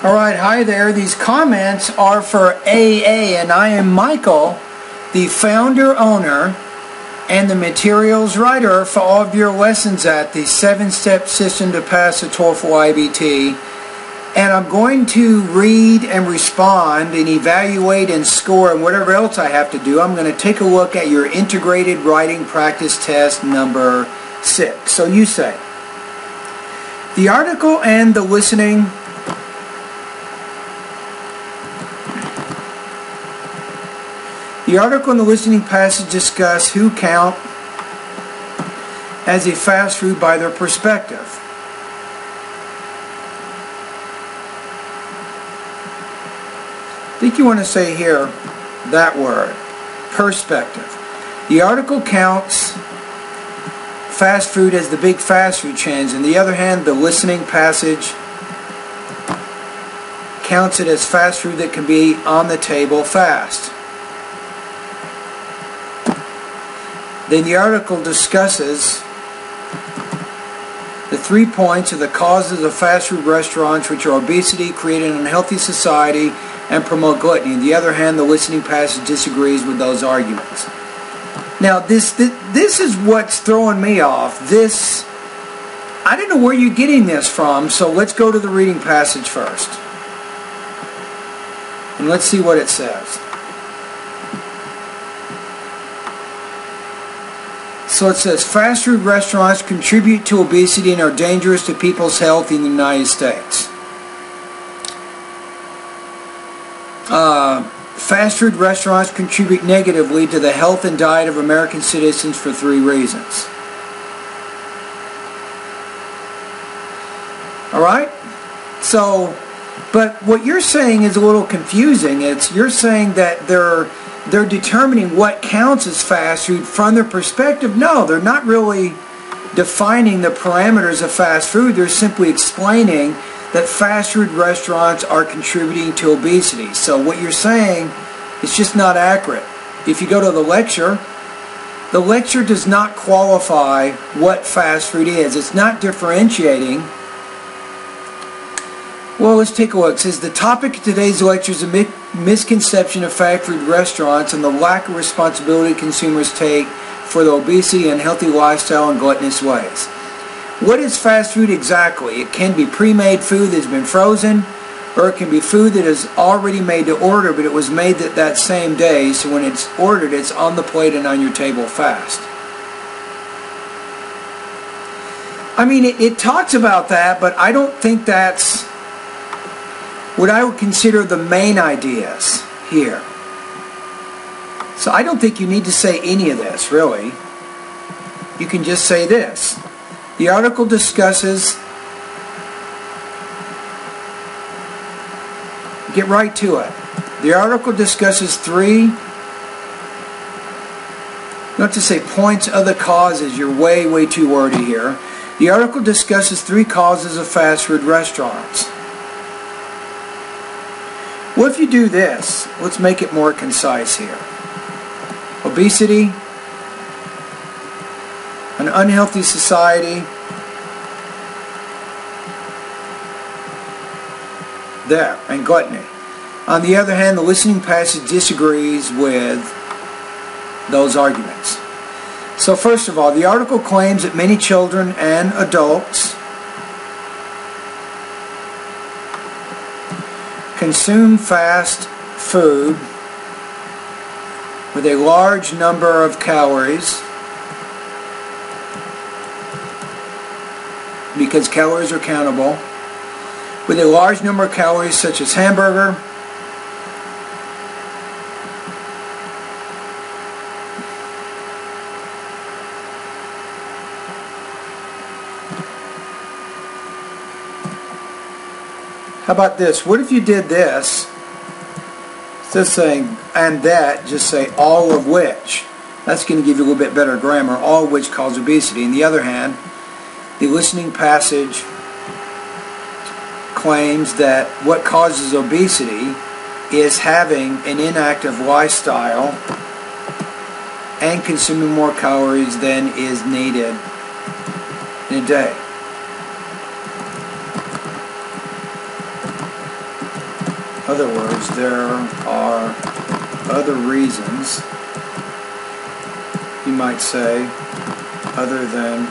Alright, hi there. These comments are for AA, and I am Michael, the founder, owner, and the materials writer for all of your lessons at the 7-step system to pass the TOEFL IBT. And I'm going to read and respond and evaluate and score and whatever else I have to do. I'm going to take a look at your integrated writing practice test number 6. So you say, the article and the listening passage discuss who count as a fast food by their perspective. I think you want to say here that word, perspective. The article counts fast food as the big fast food chains. On the other hand, the listening passage counts it as fast food that can be on the table fast. Then the article discusses the 3 points of the causes of fast food restaurants, which are obesity, create an unhealthy society, and promote gluttony. On the other hand, the listening passage disagrees with those arguments. Now, this is what's throwing me off. I don't know where you're getting this from, so let's go to the reading passage first. And let's see what it says. So it says, fast food restaurants contribute to obesity and are dangerous to people's health in the United States. Fast food restaurants contribute negatively to the health and diet of American citizens for 3 reasons. Alright? So, but what you're saying is a little confusing. You're saying that they're determining what counts as fast food from their perspective. No, they're not really defining the parameters of fast food. They're simply explaining that fast food restaurants are contributing to obesity. So what you're saying is just not accurate. If you go to the lecture does not qualify what fast food is. It's not differentiating. Well, let's take a look. It says, the topic of today's lecture is a misconception of fast food restaurants and the lack of responsibility consumers take for the obesity and unhealthy lifestyle and gluttonous ways. What is fast food exactly? It can be pre-made food that's been frozen, or it can be food that is already made to order, but it was made that same day, so when it's ordered, it's on the plate and on your table fast. I mean, it talks about that, but I don't think that's what I would consider the main ideas here. So I don't think you need to say any of this, really. You can just say this. The article discusses, get right to it. The article discusses 3, not to say points of the causes, you're way too wordy here. The article discusses 3 causes of fast food restaurants. What if you do this? Let's make it more concise here. Obesity, an unhealthy society, there, and gluttony. On the other hand, the listening passage disagrees with those arguments. So first of all, the article claims that many children and adults consume fast food with a large number of calories because calories are countable, with a large number of calories such as hamburger, how about this? What if you did this? Instead of saying and that, just say all of which. That's going to give you a little bit better grammar. All of which cause obesity. On the other hand, the listening passage claims that what causes obesity is having an inactive lifestyle and consuming more calories than is needed in a day. other words, there are other reasons, you might say, other than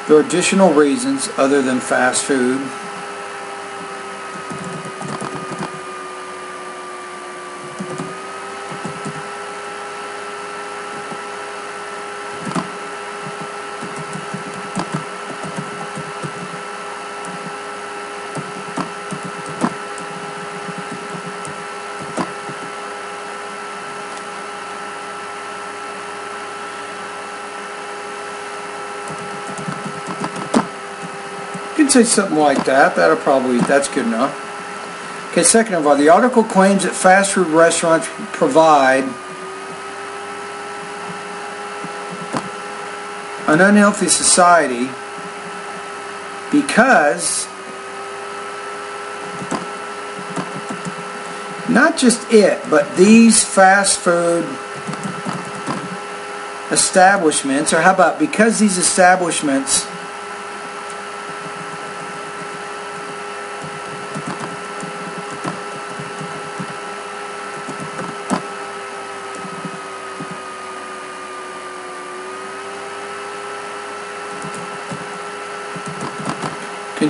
there are additional reasons other than fast food. Say something like that. That's good enough. Okay, second of all, the article claims that fast food restaurants provide an unhealthy society because not just it, but these fast food establishments, or how about because these establishments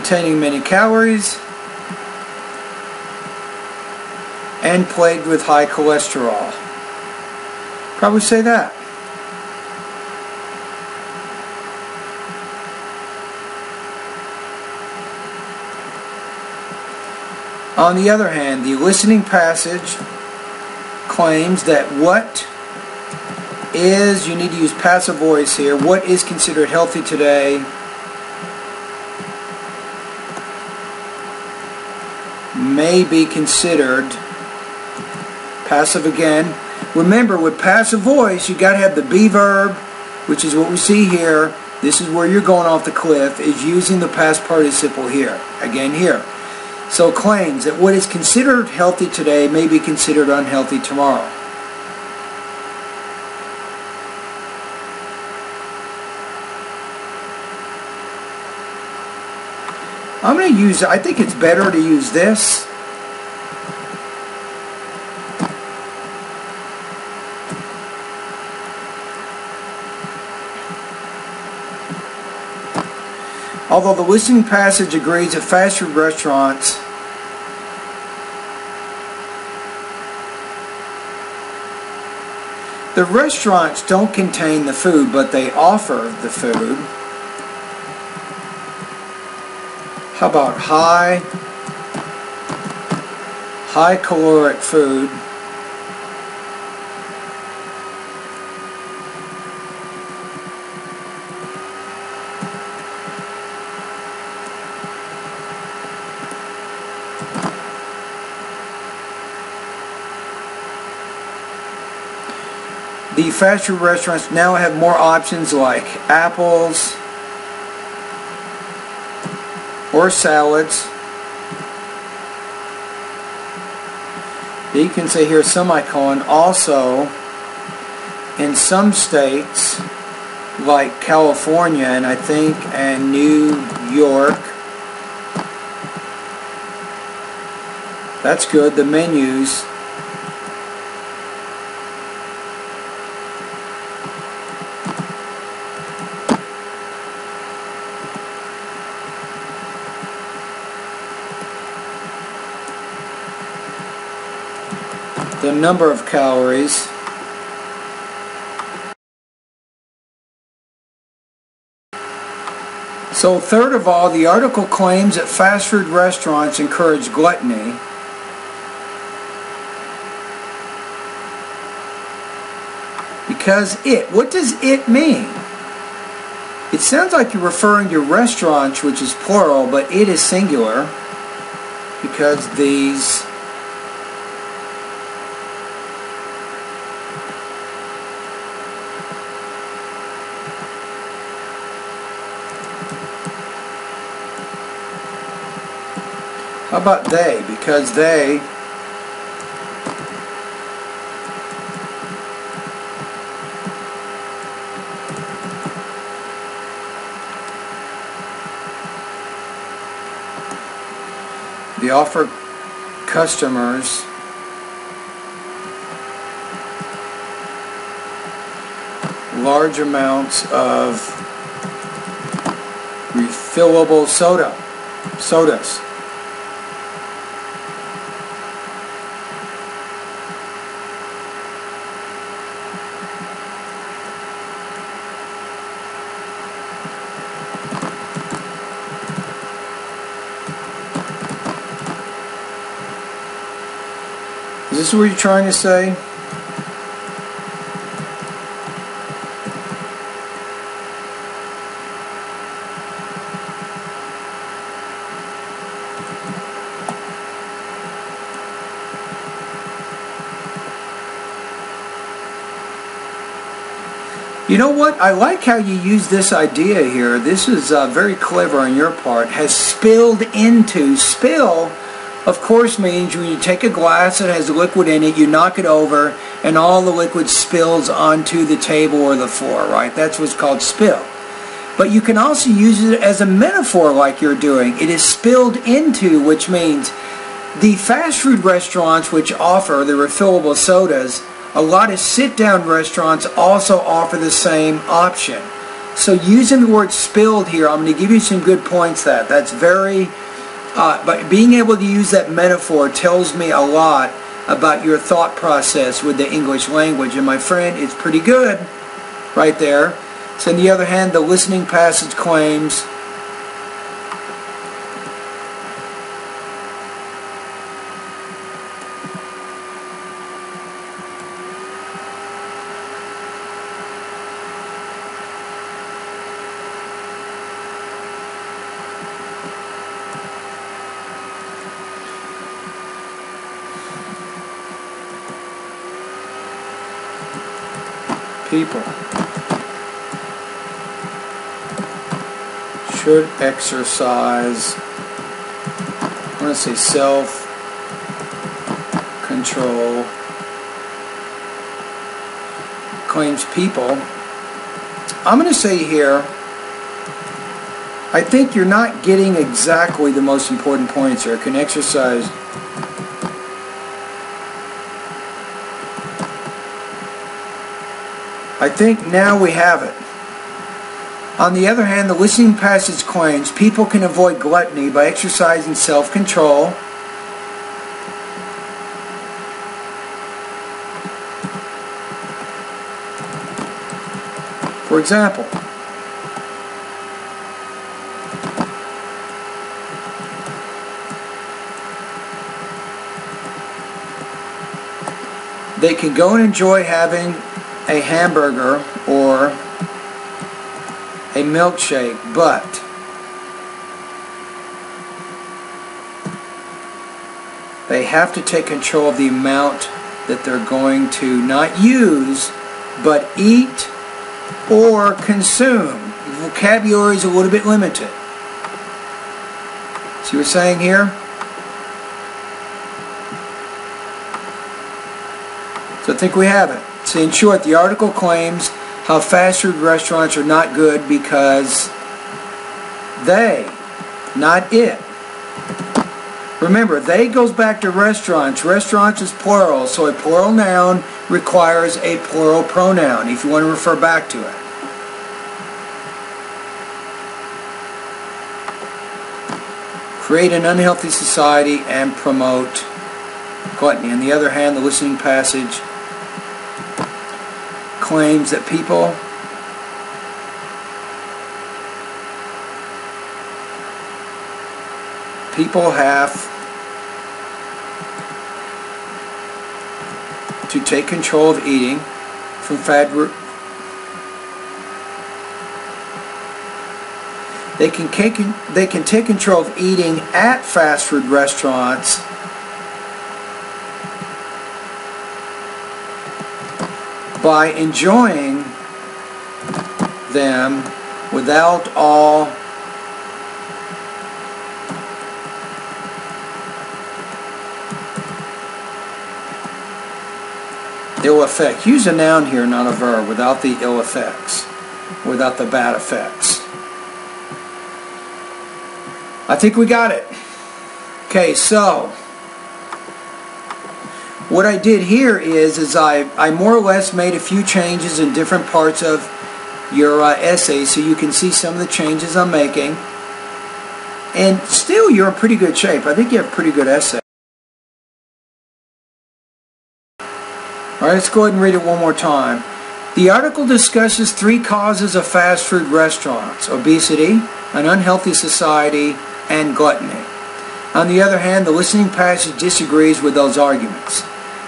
containing many calories and plagued with high cholesterol. Probably say that. On the other hand, the listening passage claims that what is, you need to use passive voice here, what is considered healthy today may be considered passive again. Remember, with passive voice, you got to have the be verb, which is what we see here. This is where you're going off the cliff, is using the past participle here. Again here. So claims that what is considered healthy today may be considered unhealthy tomorrow. I'm going to use, I think it's better to use this. Although the listening passage agrees that fast food restaurants the restaurants don't contain the food, but they offer the food. How about high caloric food? The fast food restaurants now have more options like apples or salads. You can say here semicolon. Also, in some states like California and I think and New York, that's good, the menus the number of calories So third of all, the article claims that fast food restaurants encourage gluttony. Because what does it mean? It sounds like you're referring to restaurants, which is plural, but it is singular. Because these How about they? Because they offer customers large amounts of refillable sodas. Is this what you're trying to say? You know what? I like how you use this idea here. This is very clever on your part. Has spilled into. Spill, of course, means when you take a glass that has liquid in it, you knock it over, and all the liquid spills onto the table or the floor, right? That's what's called spill. But you can also use it as a metaphor like you're doing. It is spilled into, which means the fast food restaurants which offer the refillable sodas, a lot of sit-down restaurants also offer the same option. So using the word spilled here, I'm going to give you some good points that's very, but being able to use that metaphor tells me a lot about your thought process with the English language. And my friend, it's pretty good right there. So on the other hand, the listening passage claims people should exercise, I want to say self-control, claims people. I'm going to say here, I think you're not getting exactly the most important points here. Can exercise I think now we have it. On the other hand, the listening passage claims people can avoid gluttony by exercising self-control. For example, they can go and enjoy having a hamburger or a milkshake, but they have to take control of the amount that they're going to not use, but eat or consume. The vocabulary is a little bit limited. See what we're saying here? So I think we have it. So in short, the article claims how fast food restaurants are not good because they, not it. Remember, they goes back to restaurants. Restaurants is plural, so a plural noun requires a plural pronoun if you want to refer back to it. Create an unhealthy society and promote gluttony. On the other hand, the listening passage claims that people have to take control of eating from they can take control of eating at fast food restaurants by enjoying them without all Ill effect. Use a noun here, not a verb, without the ill effects, without the bad effects. I think we got it. Okay, so what I did here is I more or less made a few changes in different parts of your essay, so you can see some of the changes I'm making. And still, you're in pretty good shape. I think you have a pretty good essay. Alright, let's go ahead and read it one more time. The article discusses 3 causes of fast food restaurants: obesity, an unhealthy society, and gluttony. On the other hand, the listening passage disagrees with those arguments.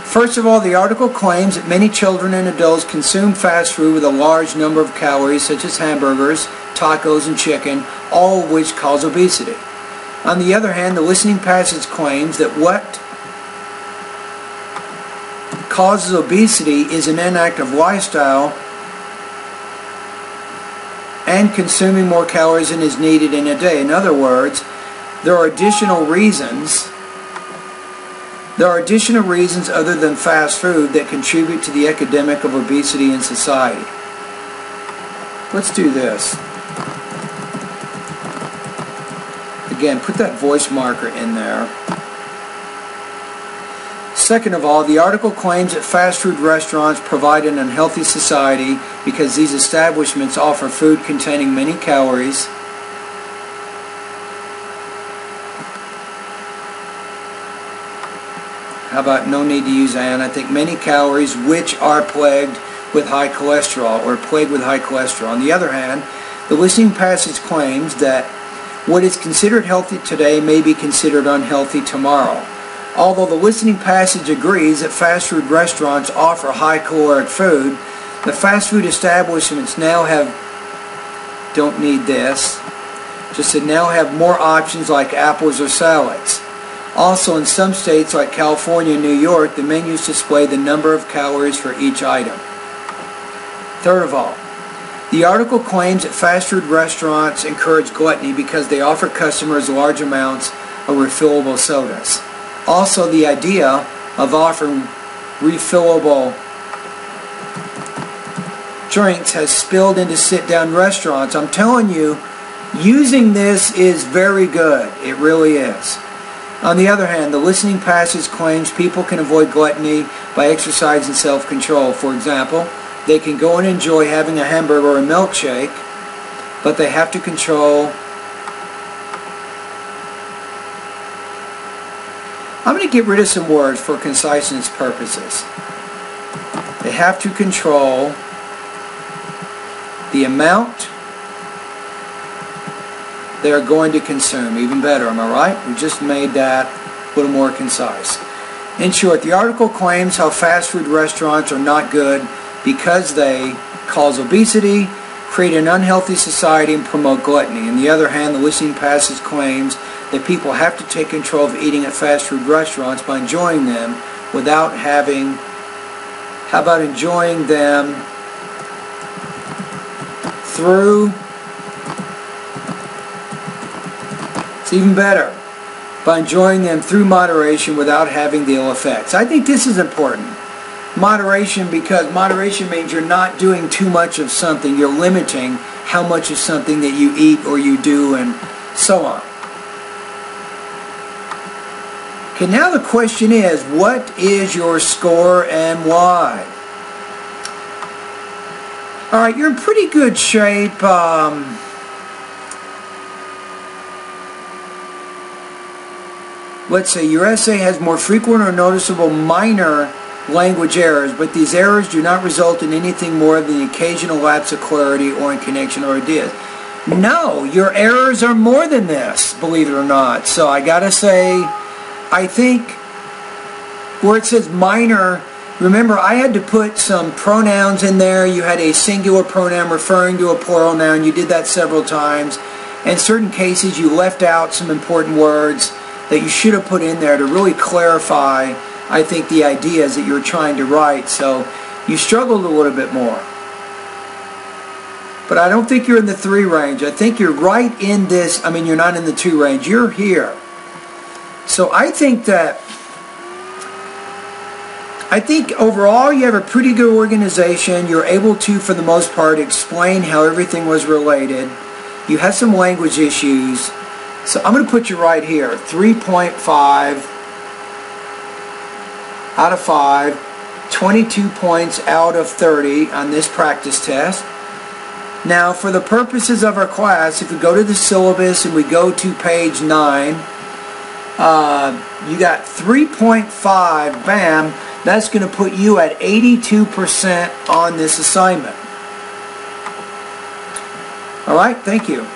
First of all, the article claims that many children and adults consume fast food with a large number of calories, such as hamburgers, tacos, and chicken, all of which cause obesity. On the other hand, the listening passage claims that what causes obesity is an inactive lifestyle and consuming more calories than is needed in a day. In other words, there are additional reasons other than fast food that contribute to the epidemic of obesity in society. Let's do this. Again, put that voice marker in there. Second of all, the article claims that fast food restaurants provide an unhealthy society because these establishments offer food containing many calories, how about no need to use and? I think many calories which are plagued with high cholesterol or plagued with high cholesterol. On the other hand, the listening passage claims that what is considered healthy today may be considered unhealthy tomorrow. Although the listening passage agrees that fast food restaurants offer high caloric food, the fast food establishments now don't need this, just that now have more options like apples or salads. Also, in some states like California and New York, the menus display the number of calories for each item. Third of all, the article claims that fast food restaurants encourage gluttony because they offer customers large amounts of refillable sodas. Also, the idea of offering refillable drinks has spilled into sit-down restaurants. I'm telling you, using this is very good. It really is. On the other hand, the listening passage claims people can avoid gluttony by exercising self-control. For example, they can go and enjoy having a hamburger or a milkshake, but they have to control. I'm going to get rid of some words for conciseness purposes. They have to control the amount they're going to consume. Even better, am I right? We just made that a little more concise. In short, the article claims how fast food restaurants are not good because they cause obesity, create an unhealthy society, and promote gluttony. On the other hand, the listening passage claims that people have to take control of eating at fast food restaurants by enjoying them without having, how about enjoying them through, it's even better, by enjoying them through moderation without having the ill effects. I think this is important. Moderation, because moderation means you're not doing too much of something. You're limiting how much of something that you eat or you do and so on. Okay, now the question is, what is your score and why? Alright, you're in pretty good shape. Let's say your essay has more frequent or noticeable minor language errors, but these errors do not result in anything more than the occasional lapse of clarity or in connection or ideas. No, your errors are more than this, believe it or not. So I gotta say, I think where it says minor, remember I had to put some pronouns in there. You had a singular pronoun referring to a plural noun. You did that several times. In certain cases you left out some important words that you should have put in there to really clarify, I think, the ideas that you're trying to write. So you struggled a little bit more. But I don't think you're in the 3 range. I think you're right in this. I mean, you're not in the 2 range. You're here. So I think that I think overall you have a pretty good organization. You're able to, for the most part, explain how everything was related. You had some language issues. So I'm going to put you right here. 3.5 out of 5. 22 points out of 30 on this practice test. Now, for the purposes of our class, if we go to the syllabus and we go to page 9, you got 3.5, bam, that's going to put you at 82% on this assignment. All right, thank you.